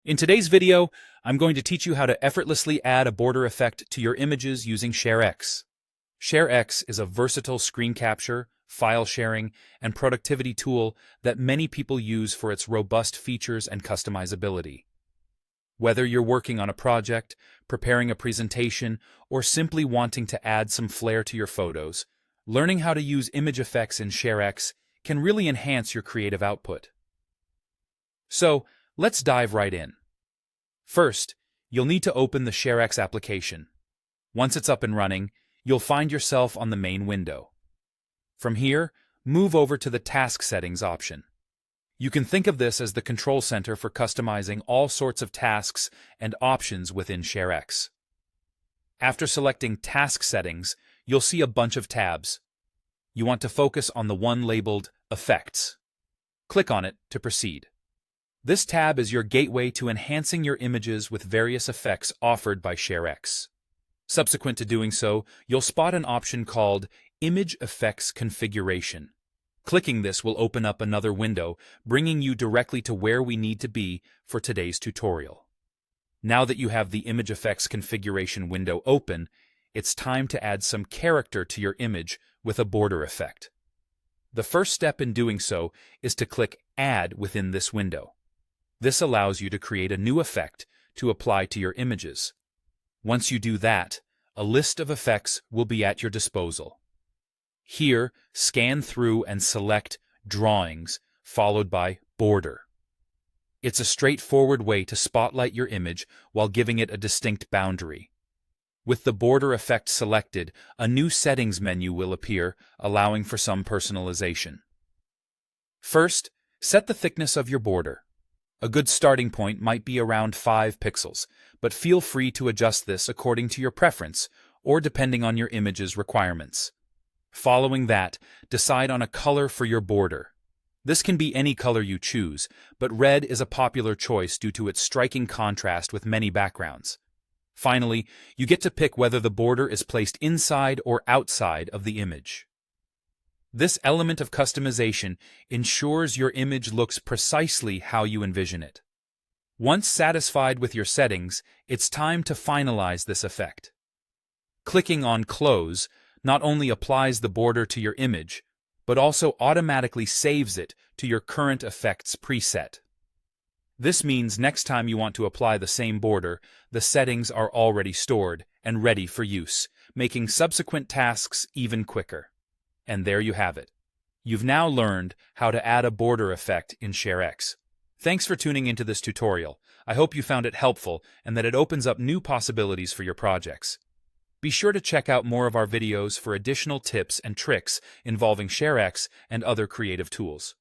In today's video, I'm going to teach you how to effortlessly add a border effect to your images using Sharex. Sharex is a versatile screen capture, file sharing, and productivity tool that many people use for its robust features and customizability. Whether you're working on a project, preparing a presentation, or simply wanting to add some flair to your photos, learning how to use image effects in Sharex can really enhance your creative output. So, let's dive right in. First, you'll need to open the Sharex application. Once it's up and running, you'll find yourself on the main window. From here, move over to the Task Settings option. You can think of this as the control center for customizing all sorts of tasks and options within Sharex. After selecting Task Settings, you'll see a bunch of tabs. You want to focus on the one labeled Effects. Click on it to proceed. This tab is your gateway to enhancing your images with various effects offered by Sharex. Subsequent to doing so, you'll spot an option called Image Effects Configuration. Clicking this will open up another window, bringing you directly to where we need to be for today's tutorial. Now that you have the Image Effects Configuration window open, it's time to add some character to your image with a border effect. The first step in doing so is to click Add within this window. This allows you to create a new effect to apply to your images. Once you do that, a list of effects will be at your disposal. Here, scan through and select Drawings, followed by Border. It's a straightforward way to spotlight your image while giving it a distinct boundary. With the border effect selected, a new settings menu will appear, allowing for some personalization. First, set the thickness of your border. A good starting point might be around 5 pixels, but feel free to adjust this according to your preference or depending on your image's requirements. Following that, decide on a color for your border. This can be any color you choose, but red is a popular choice due to its striking contrast with many backgrounds. Finally, you get to pick whether the border is placed inside or outside of the image. This element of customization ensures your image looks precisely how you envision it. Once satisfied with your settings, it's time to finalize this effect. Clicking on Close not only applies the border to your image, but also automatically saves it to your current effects preset. This means next time you want to apply the same border, the settings are already stored and ready for use, making subsequent tasks even quicker. And there you have it. You've now learned how to add a border effect in Sharex. Thanks for tuning into this tutorial. I hope you found it helpful and that it opens up new possibilities for your projects. Be sure to check out more of our videos for additional tips and tricks involving Sharex and other creative tools.